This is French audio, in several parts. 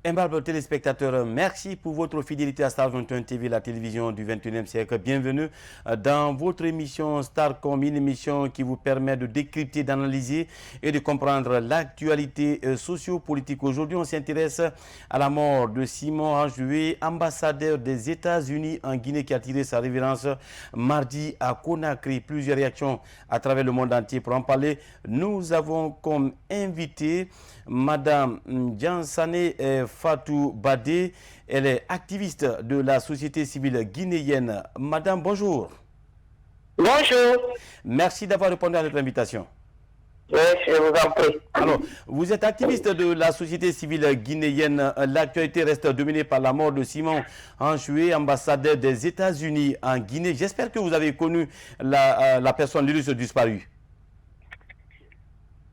Aimables téléspectateurs, merci pour votre fidélité à Star 21 TV, la télévision du 21e siècle. Bienvenue dans votre émission Starcom, une émission qui vous permet de décrypter, d'analyser et de comprendre l'actualité socio-politique. Aujourd'hui, on s'intéresse à la mort de Simon Anjoué, ambassadeur des États-Unis en Guinée, qui a tiré sa révérence mardi à Conakry. Plusieurs réactions à travers le monde entier. Pour en parler, nous avons comme invité Madame Diansane Fatou Badé. Elle est activiste de la société civile guinéenne. Madame, bonjour. Bonjour. Merci d'avoir répondu à notre invitation. Oui, je vous en prie. Alors, vous êtes activiste de la société civile guinéenne. L'actualité reste dominée par la mort de Simon Anjoué, ambassadeur des États-Unis en Guinée. J'espère que vous avez connu la personne, l'illustre disparue.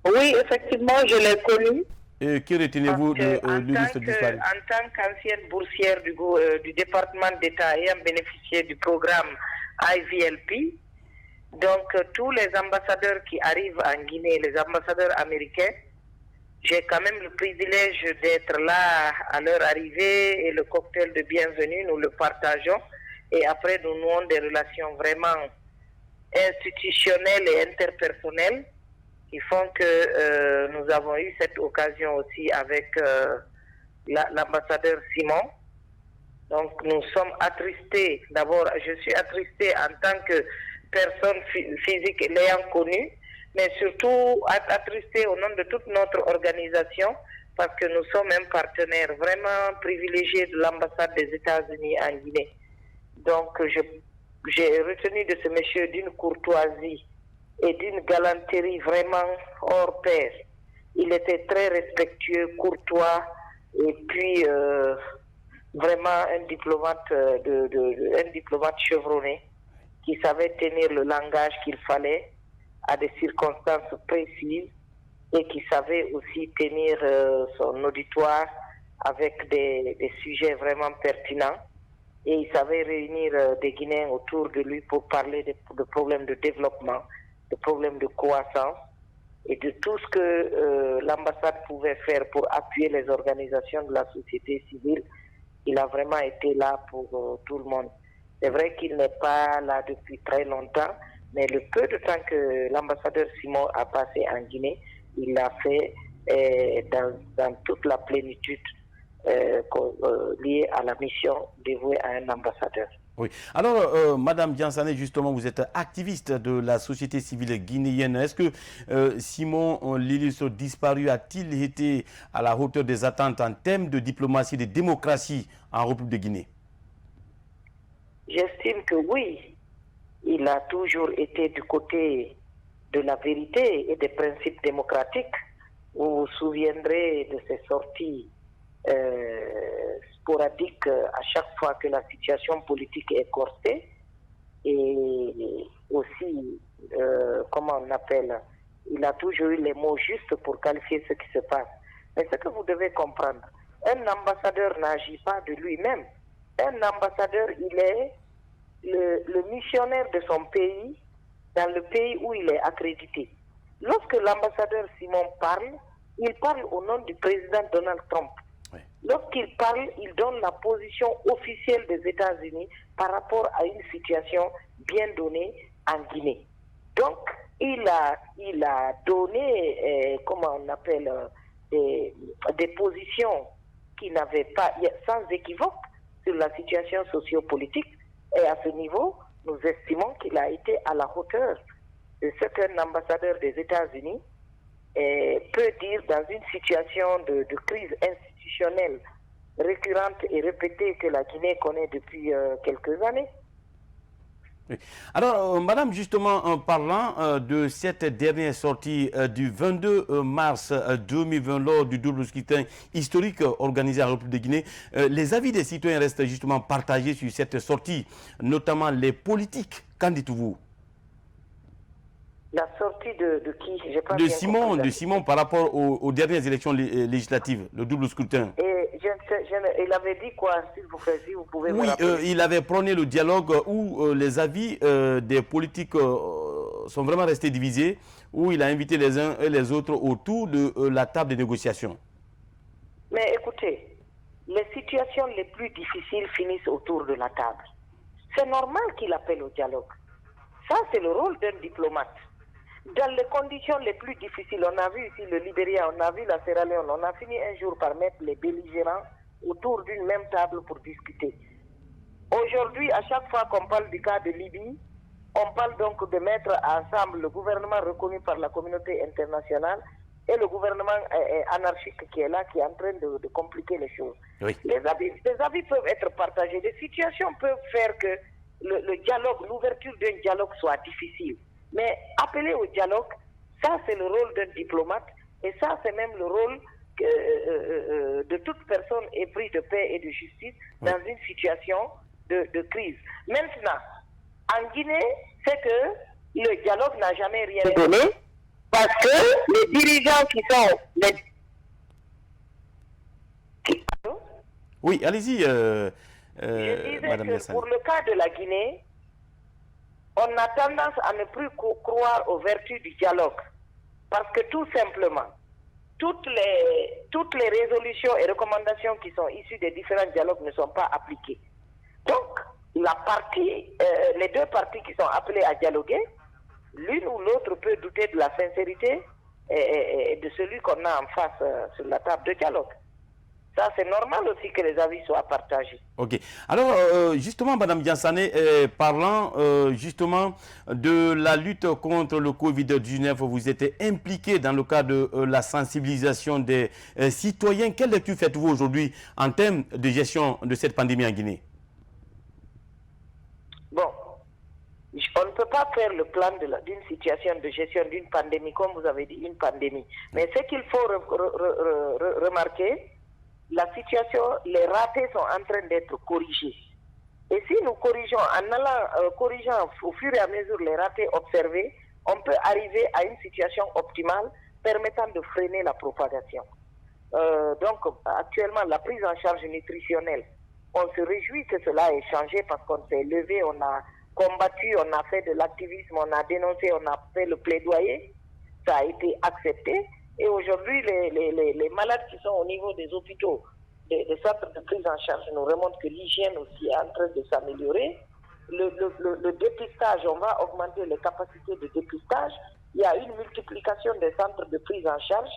Oui, effectivement, je l'ai connu. Que retenez-vous de l'illustre disparu? En tant qu'ancienne boursière du département d'État ayant bénéficié du programme IVLP, donc tous les ambassadeurs qui arrivent en Guinée, les ambassadeurs américains, j'ai quand même le privilège d'être là à leur arrivée et le cocktail de bienvenue, nous le partageons. Et après, nous nouons des relations vraiment institutionnelles et interpersonnelles qui font que nous avons eu cette occasion aussi avec l'ambassadeur Simon. Donc nous sommes attristés, d'abord je suis attristé en tant que personne physique l'ayant connu, mais surtout attristé au nom de toute notre organisation parce que nous sommes un partenaire vraiment privilégié de l'ambassade des États-Unis en Guinée. Donc j'ai retenu de ce monsieur d'une courtoisie et d'une galanterie vraiment hors pair. Il était très respectueux, courtois, et puis vraiment un diplomate, un diplomate chevronné qui savait tenir le langage qu'il fallait à des circonstances précises et qui savait aussi tenir son auditoire avec des sujets vraiment pertinents. Et il savait réunir des Guinéens autour de lui pour parler de problèmes de développement, de problèmes de croissance et de tout ce que l'ambassade pouvait faire pour appuyer les organisations de la société civile. Il a vraiment été là pour tout le monde. C'est vrai qu'il n'est pas là depuis très longtemps, mais le peu de temps que l'ambassadeur Simon a passé en Guinée, il l'a fait dans toute la plénitude liée à la mission dévouée à un ambassadeur. Oui. Alors, Madame Diansane, justement, vous êtes activiste de la société civile guinéenne. Est-ce que Simon l'illustre disparu a-t-il été à la hauteur des attentes en termes de diplomatie, de démocratie en République de Guinée? J'estime que oui. Il a toujours été du côté de la vérité et des principes démocratiques. Vous vous souviendrez de ses sorties sporadique à chaque fois que la situation politique est corsée et aussi, comment on appelle, il a toujours eu les mots justes pour qualifier ce qui se passe. Mais ce que vous devez comprendre, un ambassadeur n'agit pas de lui-même. Un ambassadeur, il est le missionnaire de son pays dans le pays où il est accrédité. Lorsque l'ambassadeur Simon parle, il parle au nom du président Donald Trump. Lorsqu'il parle, il donne la position officielle des États-Unis par rapport à une situation bien donnée en Guinée. Donc, il a donné, comment on appelle, des positions qui n'avaient pas, sans équivoque, sur la situation sociopolitique. Et à ce niveau, nous estimons qu'il a été à la hauteur de ce qu'un ambassadeur des États-Unis peut dire dans une situation de crise institutionnelle récurrente et répétée que la Guinée connaît depuis quelques années. Oui. Alors, Madame, justement, en parlant de cette dernière sortie du 22 mars 2020 lors du double scrutin historique organisé en République de Guinée, les avis des citoyens restent justement partagés sur cette sortie, notamment les politiques. Qu'en dites-vous? La sortie de qui? De Simon par rapport aux dernières élections législatives, le double scrutin. Et il avait dit quoi, s'il vous plaît, si vous pouvez me rappeler. Il avait prôné le dialogue où les avis des politiques sont vraiment restés divisés, où il a invité les uns et les autres autour de la table de négociation. Mais écoutez, les situations les plus difficiles finissent autour de la table. C'est normal qu'il appelle au dialogue. Ça, c'est le rôle d'un diplomate. Dans les conditions les plus difficiles, on a vu ici le Libéria, on a vu la Sierra Leone, on a fini un jour par mettre les belligérants autour d'une même table pour discuter. Aujourd'hui, à chaque fois qu'on parle du cas de Libye, on parle donc de mettre ensemble le gouvernement reconnu par la communauté internationale et le gouvernement anarchique qui est là, qui est en train de compliquer les choses. Oui. Les avis peuvent être partagés. Les situations peuvent faire que le dialogue, l'ouverture d'un dialogue soit difficile. Mais appeler au dialogue, ça c'est le rôle d'un diplomate et ça c'est même le rôle de toute personne éprise de paix et de justice dans une situation de crise. Maintenant, en Guinée, c'est que le dialogue n'a jamais rien donné parce que les dirigeants qui sont... Oui, allez-y, je disais Madame que Yassani. pour le cas de la Guinée, on a tendance à ne plus croire aux vertus du dialogue. Parce que tout simplement, toutes les résolutions et recommandations qui sont issues des différents dialogues ne sont pas appliquées. Donc, les deux parties qui sont appelées à dialoguer, l'une ou l'autre peut douter de la sincérité et de celui qu'on a en face sur la table de dialogue. Ça, c'est normal aussi que les avis soient partagés. Ok. Alors, justement, Madame Yassani, parlant justement de la lutte contre le Covid-19, vous êtes impliqué dans le cadre de la sensibilisation des citoyens. Quelle lecture faites-vous aujourd'hui en termes de gestion de cette pandémie en Guinée? Bon, on ne peut pas faire le plan d'une situation de gestion d'une pandémie, comme vous avez dit, une pandémie. Mais ce qu'il faut remarquer, la situation, les ratés sont en train d'être corrigés. Et si nous corrigeons, en allant corrigeant au fur et à mesure les ratés observés, on peut arriver à une situation optimale permettant de freiner la propagation. Donc, actuellement, la prise en charge nutritionnelle, on se réjouit que cela ait changé parce qu'on s'est levé, on a combattu, on a fait de l'activisme, on a dénoncé, on a fait le plaidoyer. Ça a été accepté. Et aujourd'hui, les malades qui sont au niveau des hôpitaux, des centres de prise en charge nous remontent que l'hygiène aussi est en train de s'améliorer. Le dépistage, on va augmenter les capacités de dépistage. Il y a une multiplication des centres de prise en charge.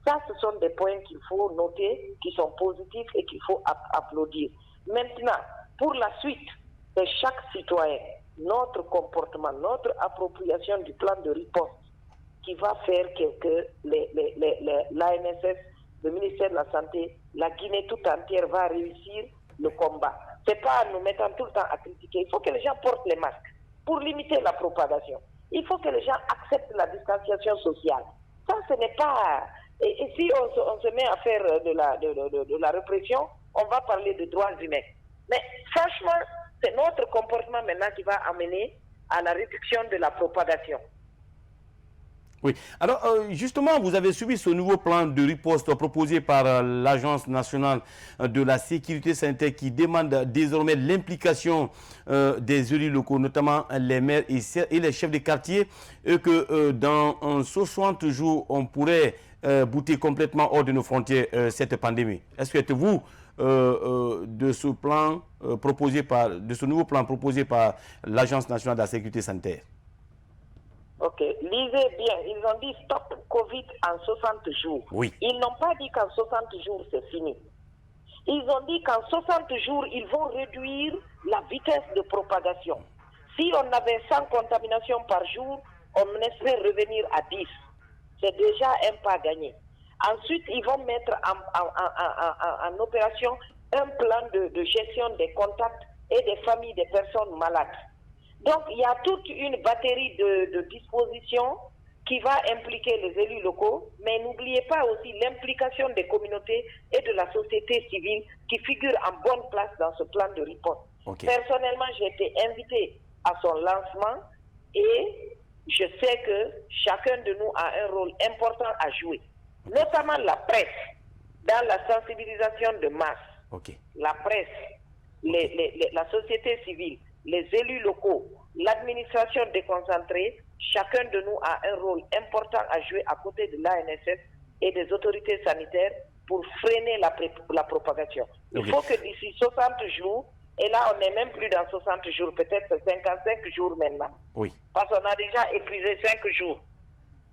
Ça, ce sont des points qu'il faut noter, qui sont positifs et qu'il faut applaudir. Maintenant, pour la suite de chaque citoyen, notre comportement, notre appropriation du plan de riposte qui va faire que l'ANSS, le ministère de la Santé, la Guinée tout entière va réussir le combat. Ce n'est pas en nous mettant tout le temps à critiquer. Il faut que les gens portent les masques pour limiter la propagation. Il faut que les gens acceptent la distanciation sociale. Ça, ce n'est pas... Et si on se met à faire de la répression, on va parler de droits humains. Mais franchement, c'est notre comportement maintenant qui va amener à la réduction de la propagation. Oui. Alors, justement, vous avez suivi ce nouveau plan de riposte proposé par l'Agence nationale de la sécurité sanitaire qui demande désormais l'implication des élus locaux, notamment les maires et les chefs de quartier, et que dans 60 jours, on pourrait bouter complètement hors de nos frontières cette pandémie. Est-ce que êtes-vous de ce plan de ce nouveau plan proposé par l'Agence nationale de la sécurité sanitaire? Ok, lisez bien. Ils ont dit stop Covid en 60 jours. Oui. Ils n'ont pas dit qu'en 60 jours c'est fini. Ils ont dit qu'en 60 jours, ils vont réduire la vitesse de propagation. Si on avait 100 contaminations par jour, on espère revenir à 10. C'est déjà un pas gagné. Ensuite, ils vont mettre en opération un plan de gestion des contacts et des familles des personnes malades. Donc, il y a toute une batterie de dispositions qui va impliquer les élus locaux, mais n'oubliez pas aussi l'implication des communautés et de la société civile qui figure en bonne place dans ce plan de riposte. Okay. Personnellement, j'ai été invité à son lancement et je sais que chacun de nous a un rôle important à jouer, notamment la presse, dans la sensibilisation de masse. Okay. La presse, la société civile, les élus locaux, l'administration déconcentrée, chacun de nous a un rôle important à jouer à côté de l'ANSS et des autorités sanitaires pour freiner la propagation. Il faut que d'ici 60 jours, et là on n'est même plus dans 60 jours, peut-être 55 jours maintenant. Oui. Parce qu'on a déjà épuisé 5 jours.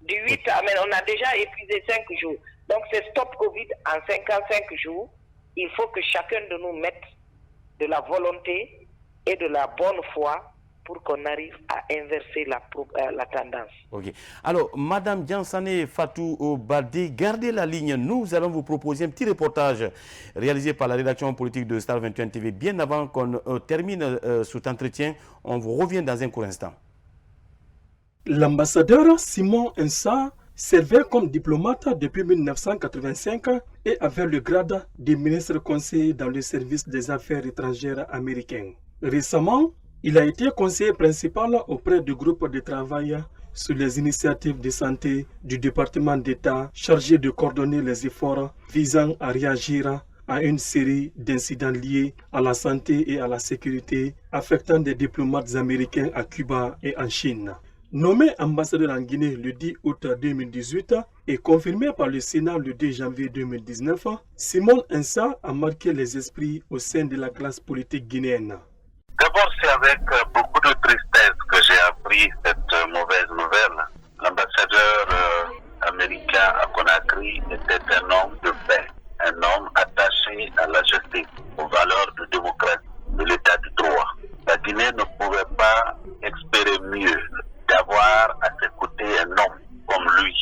Du 8 à on a déjà épuisé 5 jours. Donc c'est stop Covid en 55 jours. Il faut que chacun de nous mette de la volonté et de la bonne foi pour qu'on arrive à inverser la tendance. Ok. Alors, Madame Diansane Fatou Baldé, gardez la ligne. Nous allons vous proposer un petit reportage réalisé par la rédaction politique de Star 21 TV. Bien avant qu'on termine cet entretien, on vous revient dans un court instant. L'ambassadeur Simon Insa servait comme diplomate depuis 1985 et avait le grade de ministre conseiller dans le service des affaires étrangères américain. Récemment, il a été conseiller principal auprès du groupe de travail sur les initiatives de santé du département d'État chargé de coordonner les efforts visant à réagir à une série d'incidents liés à la santé et à la sécurité affectant des diplomates américains à Cuba et en Chine. Nommé ambassadeur en Guinée le 10 août 2018 et confirmé par le Sénat le 2 janvier 2019, Simon Insa a marqué les esprits au sein de la classe politique guinéenne. D'abord, c'est avec beaucoup de tristesse que j'ai appris cette mauvaise nouvelle. L'ambassadeur américain à Conakry était un homme de paix, un homme attaché à la justice, aux valeurs de démocratie, de l'état de droit. La Guinée ne pouvait pas espérer mieux d'avoir à ses côtés un homme comme lui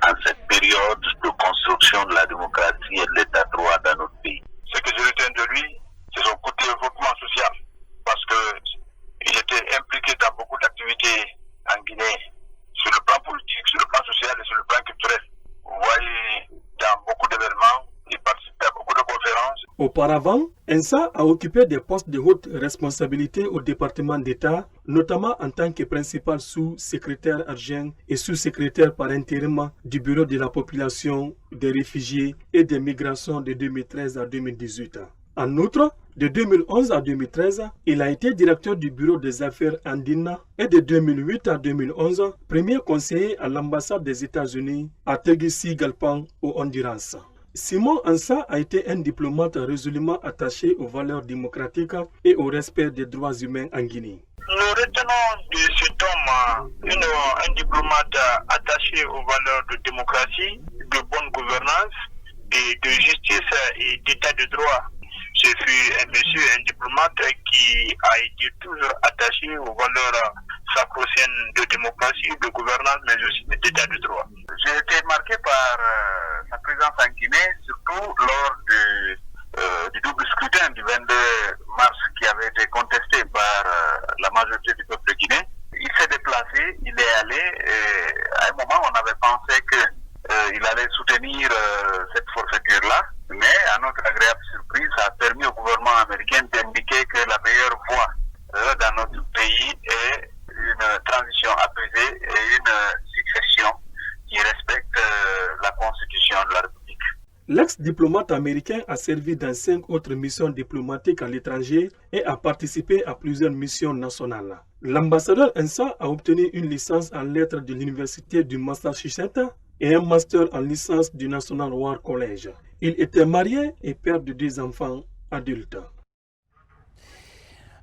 en cette période de construction de la démocratie et de l'état de droit dans notre pays. Ce que je retiens de lui, c'est son côté développement social, parce qu'il était impliqué dans beaucoup d'activités en Guinée, sur le plan politique, sur le plan social et sur le plan culturel. Vous voyez, dans beaucoup d'événements, il participait à beaucoup de conférences. Auparavant, Insa a occupé des postes de haute responsabilité au département d'État, notamment en tant que principal sous-secrétaire adjoint et sous-secrétaire par intérim du Bureau de la population, des réfugiés et des migrations de 2013 à 2018. En outre, de 2011 à 2013, il a été directeur du Bureau des affaires andines et de 2008 à 2011, premier conseiller à l'ambassade des États-Unis à Tegucigalpan au Honduras. Simon Insa a été un diplomate résolument attaché aux valeurs démocratiques et au respect des droits humains en Guinée. Nous retenons de cet homme un diplomate attaché aux valeurs de démocratie, de bonne gouvernance, et de justice et d'état de droit. Ce fut un monsieur, un diplomate qui a été toujours attaché aux valeurs sacro-saines de démocratie, de gouvernance, mais aussi d'état de droit. J'ai été marqué par sa présence en Guinée, surtout lors du double scrutin du 22 mars qui avait été contesté par la majorité du peuple guinéen. Il s'est déplacé, il est allé, et à un moment on avait pensé qu'il allait soutenir cette forfaiture-là, mais à notre agréable surprise, ça a permis au gouvernement américain d'indiquer que la meilleure voie dans notre pays est une transition apaisée et une succession qui respecte la Constitution de la République. L'ex-diplomate américain a servi dans 5 autres missions diplomatiques à l'étranger et a participé à plusieurs missions nationales. L'ambassadeur Insa a obtenu une licence en lettres de l'Université du Massachusetts et un master en licence du National War College. Il était marié et père de 2 enfants adultes.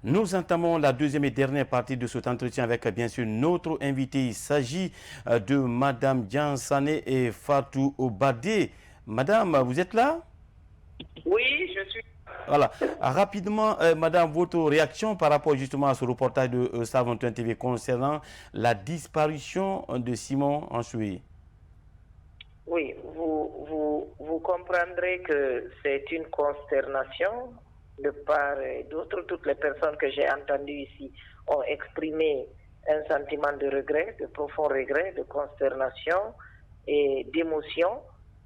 Nous entamons la deuxième et dernière partie de cet entretien avec bien sûr notre invité. Il s'agit de Madame Diansane Fatou Baldé. Madame, vous êtes là? Oui, je suis. Voilà. Rapidement, Madame, votre réaction par rapport justement à ce reportage de Star 21 TV concernant la disparition de Simon Ansoué. Oui, vous comprendrez que c'est une consternation de part et d'autre. Toutes les personnes que j'ai entendues ici ont exprimé un sentiment de regret, de profond regret, de consternation et d'émotion,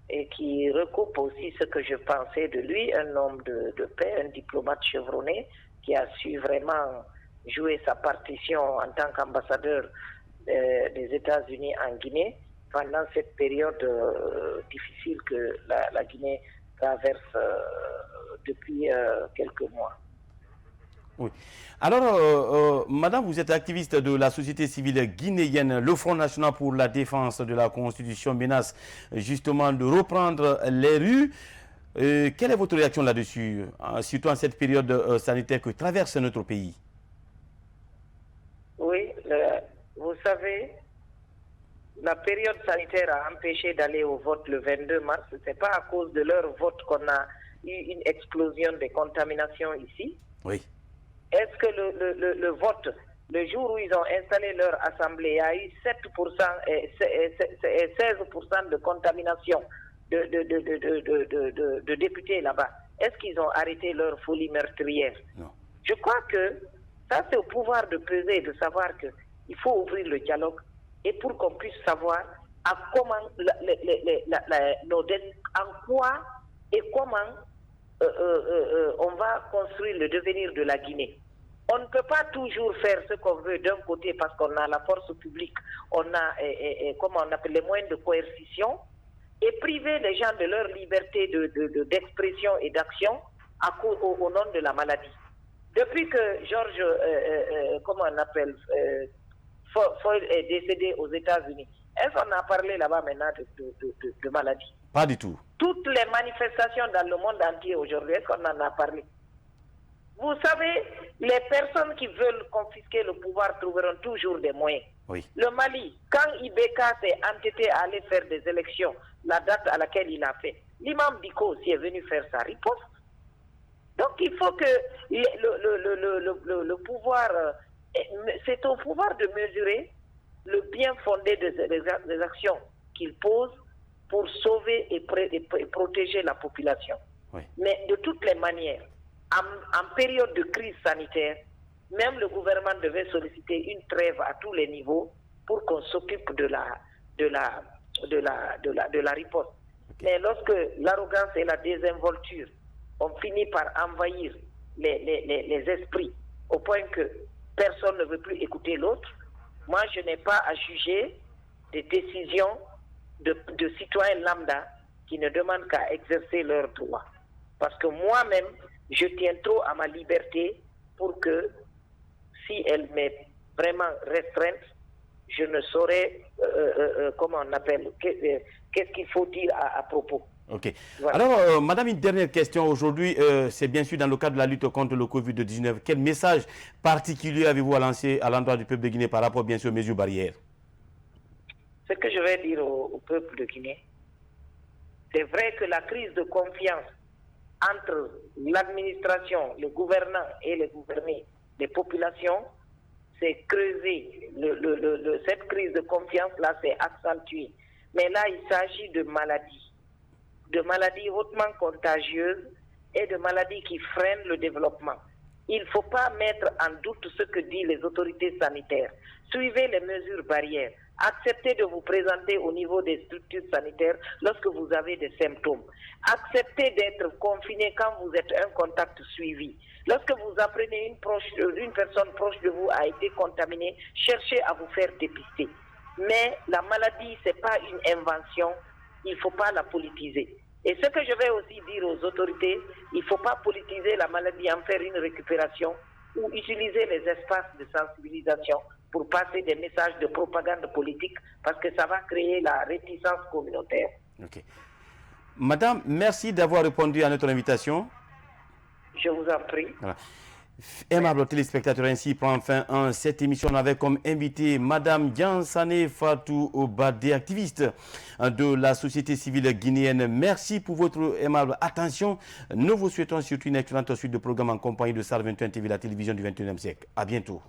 et qui recoupe aussi ce que je pensais de lui, un homme de paix, un diplomate chevronné qui a su vraiment jouer sa partition en tant qu'ambassadeur des États-Unis en Guinée pendant cette période difficile que la Guinée traverse depuis quelques mois. Oui. Alors, Madame, vous êtes activiste de la société civile guinéenne. Le Front National pour la défense de la Constitution menace justement de reprendre les rues. Quelle est votre réaction là-dessus, surtout en cette période sanitaire que traverse notre pays? Oui, vous savez, la période sanitaire a empêché d'aller au vote le 22 mars. Ce n'est pas à cause de leur vote qu'on a eu une explosion de contamination ici. Oui. Est-ce que le vote, le jour où ils ont installé leur assemblée, il y a eu 7% et 16% de contamination de députés là-bas? Est-ce qu'ils ont arrêté leur folie meurtrière? Non. Je crois que ça, c'est au pouvoir de peser et de savoir qu'il faut ouvrir le dialogue et pour qu'on puisse savoir à comment nos dettes, en quoi et comment on va construire le devenir de la Guinée. On ne peut pas toujours faire ce qu'on veut d'un côté parce qu'on a la force publique, on a, comment on appelle, les moyens de coercition, et priver les gens de leur liberté d'expression et d'action au nom de la maladie. Depuis que George, comment on appelle, Floyd est décédé aux États-Unis, est-ce qu'on a parlé là-bas maintenant de maladie? Pas du tout. Toutes les manifestations dans le monde entier aujourd'hui, est-ce qu'on en a parlé? Vous savez, les personnes qui veulent confisquer le pouvoir trouveront toujours des moyens. Oui. Le Mali, quand Ibeka s'est entêté à aller faire des élections, la date à laquelle il a fait, l'imam Diko aussi est venu faire sa riposte. Donc il faut que le pouvoir, c'est au pouvoir de mesurer le bien fondé des actions qu'il pose pour sauver et protéger la population. Oui. Mais de toutes les manières, en période de crise sanitaire, même le gouvernement devait solliciter une trêve à tous les niveaux pour qu'on s'occupe de la riposte. Okay. Mais lorsque l'arrogance et la désinvolture ont fini par envahir les esprits au point que personne ne veut plus écouter l'autre, moi je n'ai pas à juger des décisions de citoyens lambda qui ne demandent qu'à exercer leurs droits. Parce que moi-même, je tiens trop à ma liberté pour que, si elle m'est vraiment restreinte, je ne saurais, comment on appelle, qu'est-ce qu'il faut dire à propos. Ok. Voilà. Alors, madame, une dernière question aujourd'hui, c'est bien sûr dans le cadre de la lutte contre le Covid-19. Quel message particulier avez-vous à lancer à l'endroit du peuple de Guinée par rapport, bien sûr, aux mesures barrières? Ce que je vais dire au peuple de Guinée, c'est vrai que la crise de confiance entre l'administration, le gouvernant et les gouvernés, les populations, s'est creusée. Cette crise de confiance-là s'est accentuée. Mais là, il s'agit de maladies hautement contagieuses et de maladies qui freinent le développement. Il ne faut pas mettre en doute ce que disent les autorités sanitaires. Suivez les mesures barrières. Acceptez de vous présenter au niveau des structures sanitaires lorsque vous avez des symptômes. Acceptez d'être confiné quand vous êtes un contact suivi. Lorsque vous apprenez une personne proche de vous a été contaminée, cherchez à vous faire dépister. Mais la maladie, ce n'est pas une invention, il ne faut pas la politiser. Et ce que je vais aussi dire aux autorités, il ne faut pas politiser la maladie, en faire une récupération ou utiliser les espaces de sensibilisation pour passer des messages de propagande politique parce que ça va créer la réticence communautaire. Ok. Madame, merci d'avoir répondu à notre invitation. Je vous en prie. Voilà. Aimable téléspectateurs, ainsi prend fin cette émission avec comme invité Madame Diansane Fatou Obade, activiste de la société civile guinéenne. Merci pour votre aimable attention. Nous vous souhaitons surtout une excellente suite de programmes en compagnie de SAR 21 TV, la télévision du 21e siècle. À bientôt.